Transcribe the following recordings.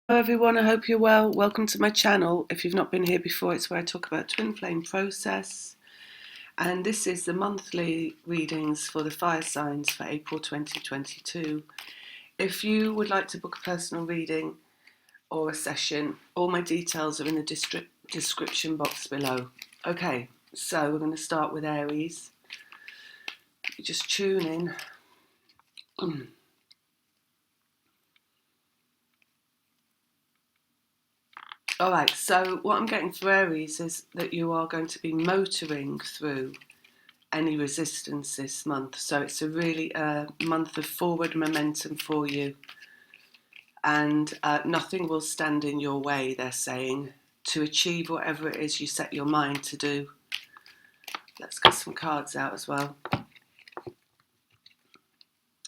Hello everyone, I hope you're well. Welcome to my channel. If you've not been here before, it's where I talk about twin flame process. And this is the monthly readings for the fire signs for April 2022. If you would like to book a personal reading or a session, all my details are in the description box below. Okay, so we're going to start with Aries. You just tune in. All right, so what I'm getting for Aries is that you are going to be motoring through any resistance this month. So it's a really month of forward momentum for you, and nothing will stand in your way, they're saying, to achieve whatever it is you set your mind to do. Let's get some cards out as well.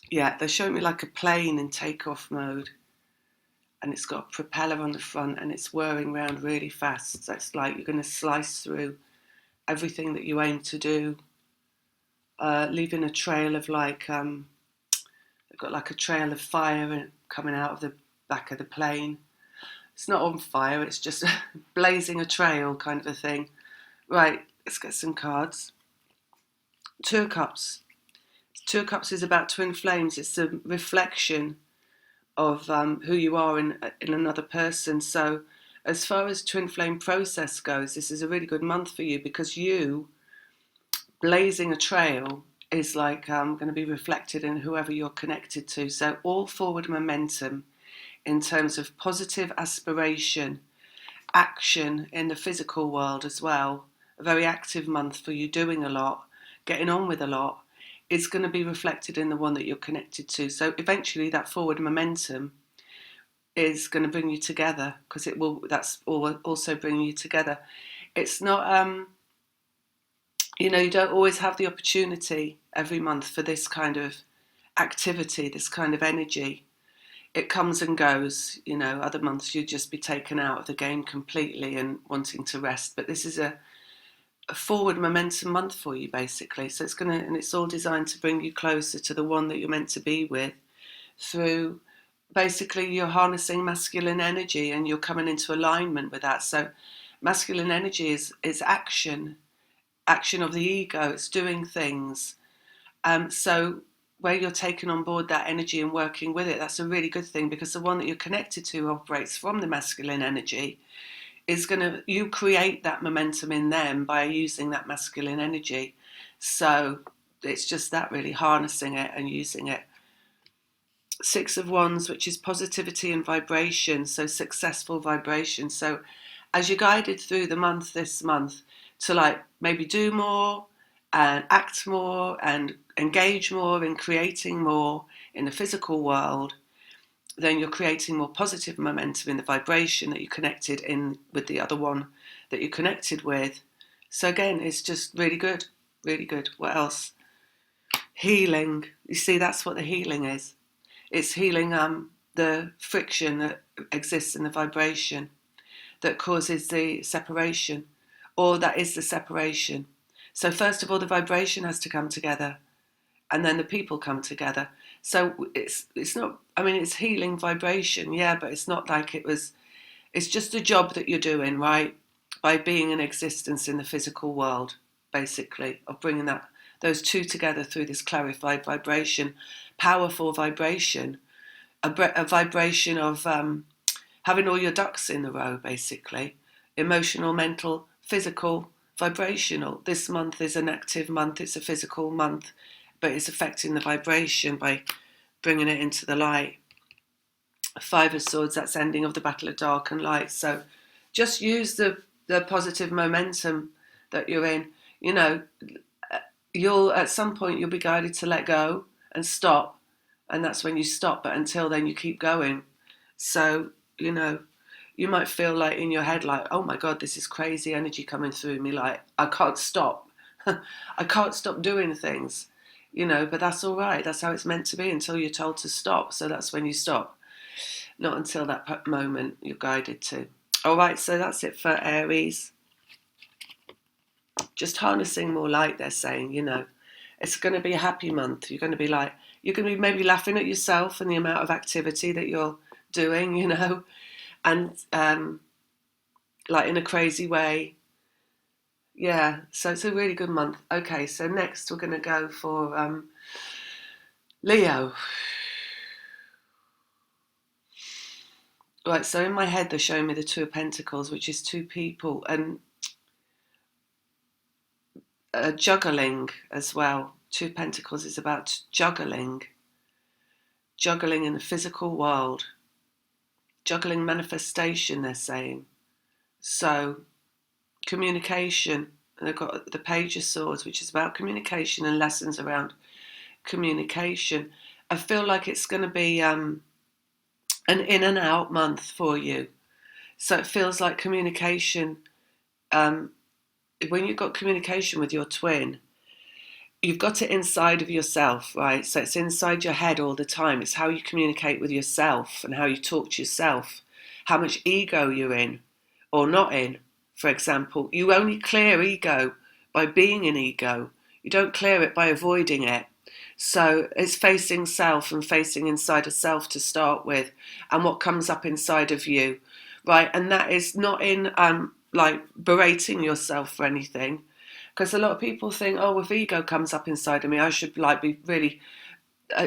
Yeah, they're showing me like a plane in takeoff mode, and it's got a propeller on the front and it's whirring around really fast. So it's like you're going to slice through everything that you aim to do, leaving a trail of like they've got like a trail of fire coming out of the back of the plane. It's not on fire, it's just blazing a trail kind of a thing. Right, let's get some cards. Two of Cups. Two of Cups is about twin flames. It's a reflection of who you are in another person. So as far as twin flame process goes, this is a really good month for you, because you blazing a trail is like going to be reflected in whoever you're connected to. So all forward momentum in terms of positive aspiration, action in the physical world as well. A very active month for you, doing a lot, getting on with a lot. It's going to be reflected in the one that you're connected to. So eventually that forward momentum is going to bring you together, because it will. That's also bring you together. It's not you don't always have the opportunity every month for this kind of activity, this kind of energy. It comes and goes. Other months you'd just be taken out of the game completely and wanting to rest. But this is a forward momentum month for you, basically. So it's all designed to bring you closer to the one that you're meant to be with, through basically you're harnessing masculine energy and you're coming into alignment with that. So masculine energy is action of the ego. It's doing things. So where you're taking on board that energy and working with it, that's a really good thing, because the one that you're connected to operates from the masculine energy. You create that momentum in them by using that masculine energy. So it's just that, really harnessing it and using it. Six of Wands, which is positivity and vibration, so successful vibration. So as you're guided through the month, this month, to like maybe do more and act more and engage more in creating more in the physical world, then you're creating more positive momentum in the vibration that you connected in with the other one that you connected with. So again, it's just really good, really good. What else? Healing. You see, that's what the healing is. It's healing the friction that exists in the vibration that causes the separation, or that is the separation. So first of all, the vibration has to come together, and then the people come together. So it's not, I mean, it's healing vibration, yeah, but it's not like it's just a job that you're doing, right? By being in existence in the physical world, basically, of bringing those two together through this clarified vibration, powerful vibration, a vibration of having all your ducks in a row, basically. Emotional, mental, physical, vibrational. This month is an active month, it's a physical month, but it's affecting the vibration by bringing it into the light. Five of Swords, that's ending of the battle of dark and light. So just use the positive momentum that you're in. You'll at some point you'll be guided to let go and stop, and that's when you stop. But until then, you keep going. So you might feel like in your head, like, oh my God, this is crazy energy coming through me. Like, I can't stop. I can't stop doing things, but that's all right. That's how it's meant to be until you're told to stop. So that's when you stop. Not until that moment you're guided to. All right, so that's it for Aries. Just harnessing more light, they're saying, It's going to be a happy month. You're going to be maybe laughing at yourself and the amount of activity that you're doing, and like in a crazy way. Yeah, so it's a really good month. Okay, so next we're going to go for Leo. Right, so in my head they're showing me the Two of Pentacles, which is two people, and juggling as well. Two of Pentacles is about juggling in the physical world, juggling manifestation, they're saying. So communication, and they've got the Page of Swords, which is about communication and lessons around communication. I feel like it's going to be an in and out month for you. So it feels like communication, when you've got communication with your twin, you've got it inside of yourself, right? So it's inside your head all the time. It's how you communicate with yourself and how you talk to yourself, how much ego you're in or not in. For example, you only clear ego by being in ego. You don't clear it by avoiding it. So it's facing self and facing inside of self to start with, and what comes up inside of you, right? And that is not in like berating yourself for anything, because a lot of people think, oh, if ego comes up inside of me, I should like be really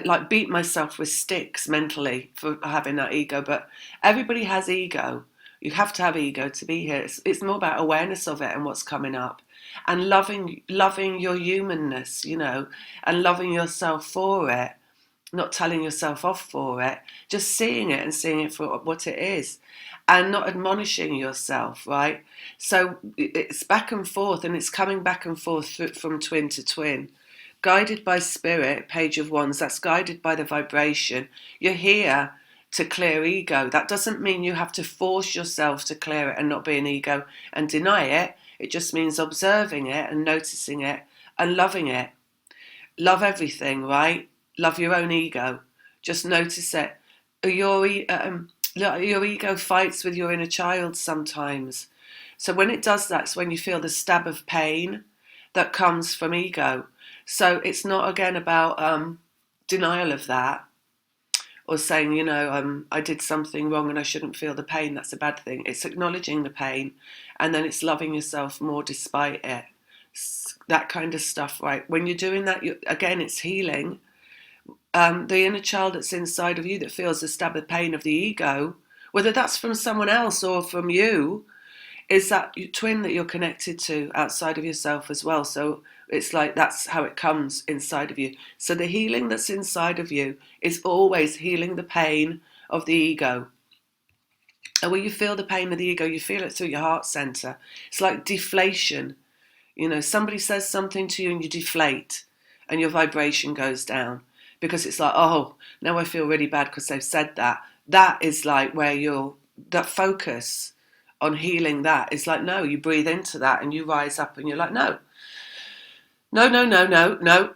like beat myself with sticks mentally for having that ego. But everybody has ego. You have to have ego to be here. It's more about awareness of it and what's coming up, and loving your humanness, you know, and loving yourself for it, not telling yourself off for it, just seeing it and seeing it for what it is, and not admonishing yourself, right? So it's back and forth, and it's coming back and forth from twin to twin. Guided by spirit, Page of Wands, that's guided by the vibration. You're here to clear ego. That doesn't mean you have to force yourself to clear it and not be an ego and deny it. It just means observing it and noticing it and loving it. Love everything, right? Love your own ego. Just notice it. Your ego fights with your inner child sometimes. So when it does that, it's when you feel the stab of pain that comes from ego. So it's not, again, about denial of that, or saying, you know, I did something wrong and I shouldn't feel the pain. That's a bad thing. It's acknowledging the pain, and then it's loving yourself more despite it. That kind of stuff, right? When you're doing that, again, it's healing. The inner child that's inside of you that feels the stab of pain of the ego, whether that's from someone else or from you, is that twin that you're connected to outside of yourself as well. So it's like that's how it comes inside of you. So the healing that's inside of you is always healing the pain of the ego. And when you feel the pain of the ego, you feel it through your heart center. It's like deflation. You know, somebody says something to you and you deflate and your vibration goes down, because it's like, oh, now I feel really bad because they've said that. That is like where that focus on healing that is like, no, you breathe into that and you rise up and you're like, no.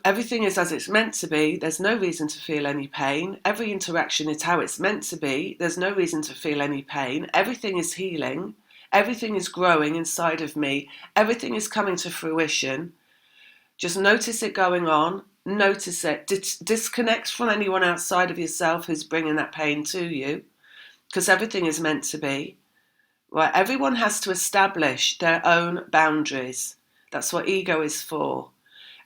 Everything is as it's meant to be. There's no reason to feel any pain. Every interaction is how it's meant to be. There's no reason to feel any pain. Everything is healing. Everything is growing inside of me. Everything is coming to fruition. Just notice it going on. Notice it. Disconnect from anyone outside of yourself who's bringing that pain to you, because everything is meant to be. Right? Everyone has to establish their own boundaries. That's what ego is for.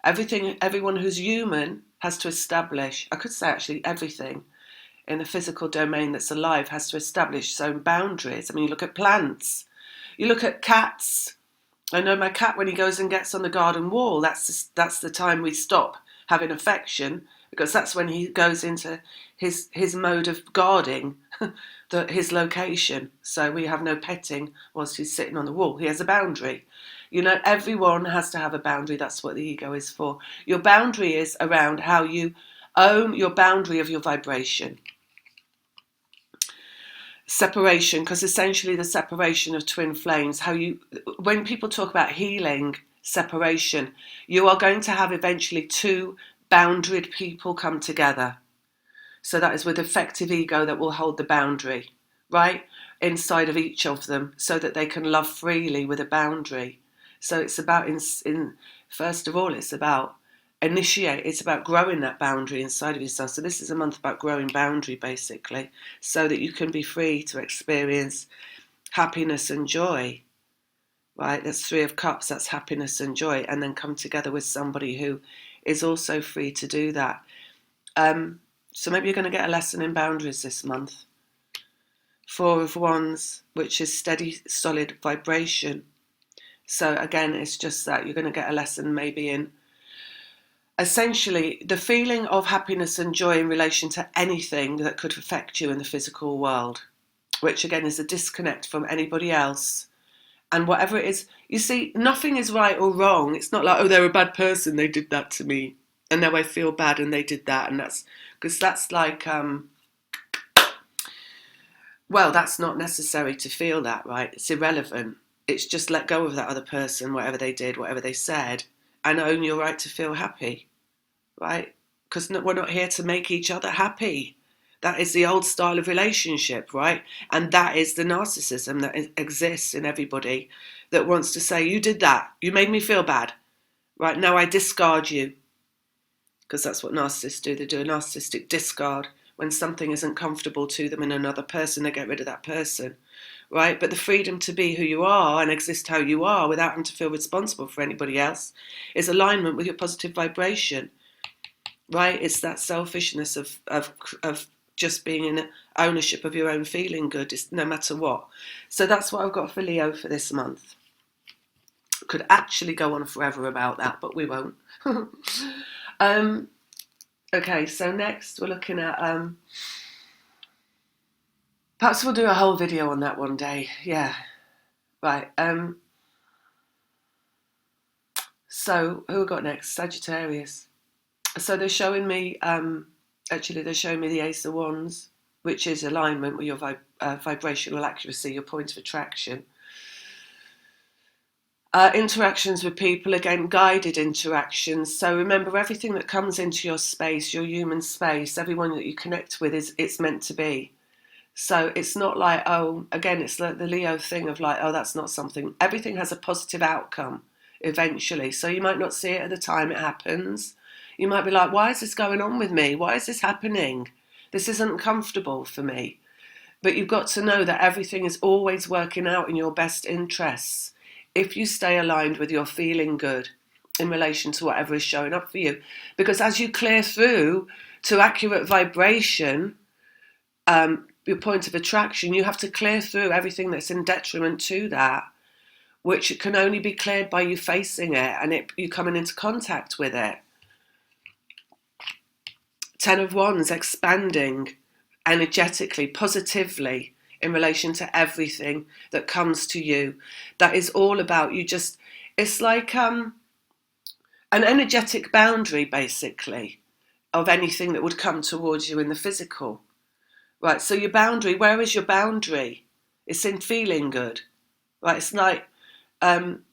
Everyone who's human has to establish, I could say actually everything in the physical domain that's alive has to establish its own boundaries. I mean, you look at plants, you look at cats. I know my cat, when he goes and gets on the garden wall, that's the time we stop having affection, because that's when he goes into his mode of guarding his location. So we have no petting whilst he's sitting on the wall. He has a boundary. You know, everyone has to have a boundary. That's what the ego is for. Your boundary is around how you own your boundary of your vibration. Separation, because essentially the separation of twin flames, when people talk about healing separation, you are going to have eventually two boundaried people come together. So that is with effective ego that will hold the boundary, right, inside of each of them, so that they can love freely with a boundary. So it's about, first of all, it's about initiate. It's about growing that boundary inside of yourself. So this is a month about growing boundary, basically, so that you can be free to experience happiness and joy. Right, that's Three of Cups, that's happiness and joy, and then come together with somebody who is also free to do that. So maybe you're going to get a lesson in boundaries this month. Four of Wands, which is steady, solid vibration. So again, it's just that you're going to get a lesson maybe in essentially the feeling of happiness and joy in relation to anything that could affect you in the physical world, which again is a disconnect from anybody else. And whatever it is, you see, nothing is right or wrong. It's not like, oh, they're a bad person, they did that to me, and now I feel bad and they did that. And that's, because that's like, well, that's not necessary to feel that, right? It's irrelevant. It's just let go of that other person, whatever they did, whatever they said, and own your right to feel happy, right? Because we're not here to make each other happy. That is the old style of relationship, right? And that is the narcissism that exists in everybody that wants to say, you did that, you made me feel bad, right? Now I discard you. Because that's what narcissists do. They do a narcissistic discard. When something isn't comfortable to them in another person, they get rid of that person, right? But the freedom to be who you are and exist how you are without having to feel responsible for anybody else is alignment with your positive vibration, right? It's that selfishness of just being in ownership of your own feeling good, no matter what. So that's what I've got for Leo for this month. Could actually go on forever about that, but we won't. Okay, so next we're looking at, perhaps we'll do a whole video on that one day. Yeah, right. So who we got next? Sagittarius. So they're showing me, actually they're showing me the Ace of Wands, which is alignment with your vibrational accuracy, your point of attraction. Interactions with people, again, guided interactions. So remember, everything that comes into your space, your human space, everyone that you connect with, it's meant to be. So it's not like, oh, again, it's like the Leo thing of like, oh, that's not something. Everything has a positive outcome eventually. So you might not see it at the time it happens. You might be like, why is this going on with me? Why is this happening? This isn't comfortable for me. But you've got to know that everything is always working out in your best interests if you stay aligned with your feeling good in relation to whatever is showing up for you. Because as you clear through to accurate vibration, your point of attraction, you have to clear through everything that's in detriment to that, which can only be cleared by you facing it and you coming into contact with it. Ten of Wands, expanding energetically, positively, in relation to everything that comes to you. That is all about you just, it's like an energetic boundary, basically, of anything that would come towards you in the physical. Right, so your boundary, where is your boundary? It's in feeling good. Right, it's like, and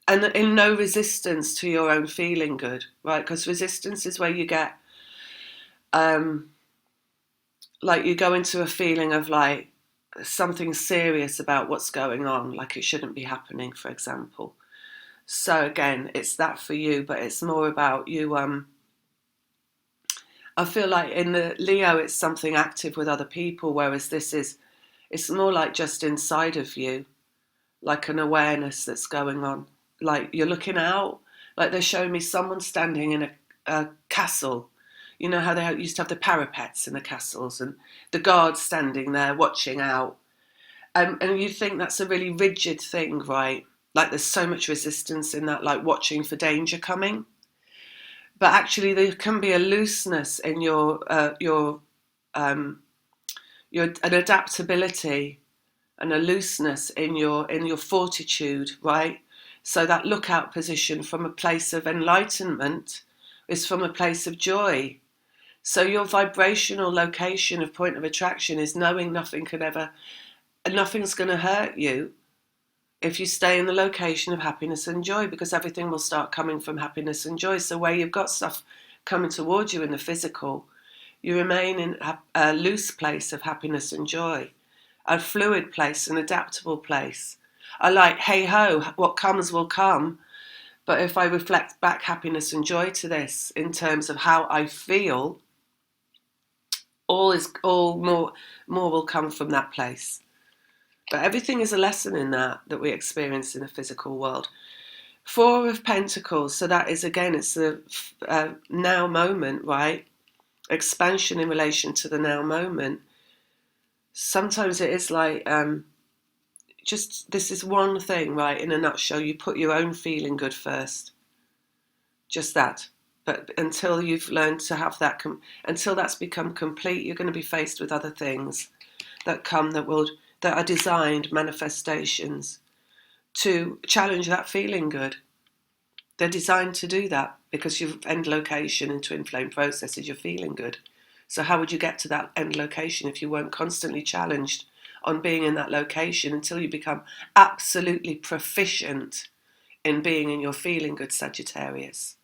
in no resistance to your own feeling good, right? Because resistance is where you get, like you go into a feeling of like something serious about what's going on, like it shouldn't be happening, for example. So again, it's that for you, but it's more about you. I feel like in the Leo, it's something active with other people, whereas it's more like just inside of you, like an awareness that's going on. Like you're looking out, like they're showing me someone standing in a castle. You know how they used to have the parapets in the castles and the guards standing there watching out. And you think that's a really rigid thing, right? Like there's so much resistance in that, like watching for danger coming. But actually there can be a looseness in an adaptability and a looseness in your fortitude, right? So that lookout position from a place of enlightenment is from a place of joy. So your vibrational location of point of attraction is knowing nothing's going to hurt you if you stay in the location of happiness and joy, because everything will start coming from happiness and joy. So where you've got stuff coming towards you in the physical, you remain in a loose place of happiness and joy, a fluid place, an adaptable place. I like, hey ho, what comes will come, But if I reflect back happiness and joy to this in terms of how I feel, all more will come from that place. But everything is a lesson in that we experience in the physical world. Four of Pentacles, so that is, again, it's the now moment, right? Expansion in relation to the now moment. Sometimes it is like, just, this is one thing, right, in a nutshell. You put your own feeling good first. Just that. But until you've learned to have that, until that's become complete, you're going to be faced with other things that come that are designed manifestations to challenge that feeling good. They're designed to do that because your end location in twin flame process is you're feeling good. So how would you get to that end location if you weren't constantly challenged on being in that location until you become absolutely proficient in being in your feeling good, Sagittarius?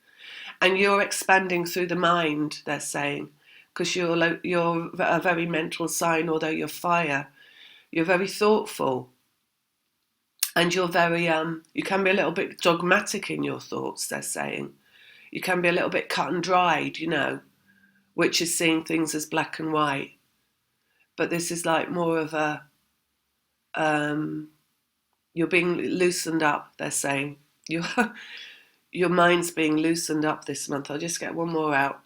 And you're expanding through the mind, they're saying, because you're a very mental sign, although you're fire. You're very thoughtful. And you're very, you can be a little bit dogmatic in your thoughts, they're saying. You can be a little bit cut and dried, which is seeing things as black and white. But this is like more of a, you're being loosened up, they're saying. Your mind's being loosened up this month. I'll just get one more out.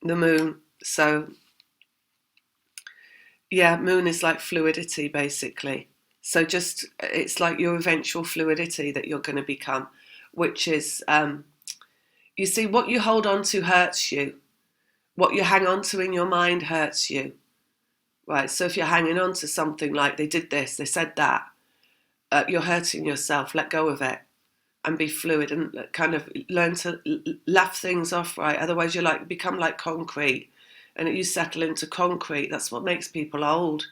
The moon. So, yeah, moon is like fluidity, basically. So just, it's like your eventual fluidity that you're going to become, which is, you see, what you hold on to hurts you. What you hang on to in your mind hurts you. Right, so if you're hanging on to something like they did this, they said that, you're hurting yourself. Let go of it and be fluid and kind of learn to laugh things off, right? Otherwise you become like concrete, and you settle into concrete. That's what makes people old.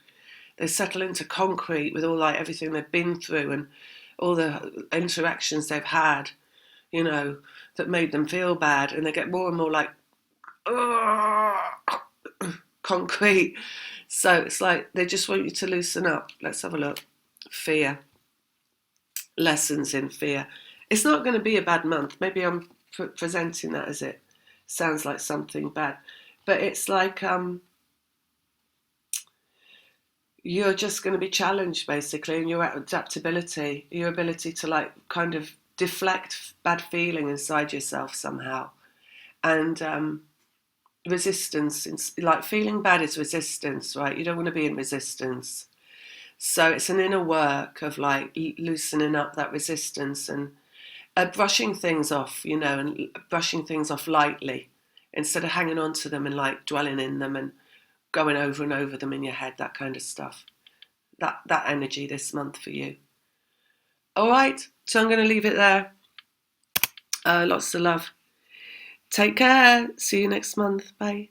They settle into concrete with all everything they've been through and all the interactions they've had, that made them feel bad, and they get more and more like concrete. So it's like they just want you to loosen up. Let's have a look. Fear. Lessons in fear. It's not going to be a bad month. Maybe I'm presenting that as it sounds like something bad. But it's like you're just going to be challenged, basically, in your adaptability, your ability to kind of deflect bad feeling inside yourself somehow. And resistance, like feeling bad is resistance, right? You don't want to be in resistance. So it's an inner work of loosening up that resistance and brushing things off, and brushing things off lightly instead of hanging on to them and dwelling in them and going over and over them in your head, that kind of stuff. That energy this month for you. All right, so I'm going to leave it there. Lots of love. Take care. See you next month. Bye.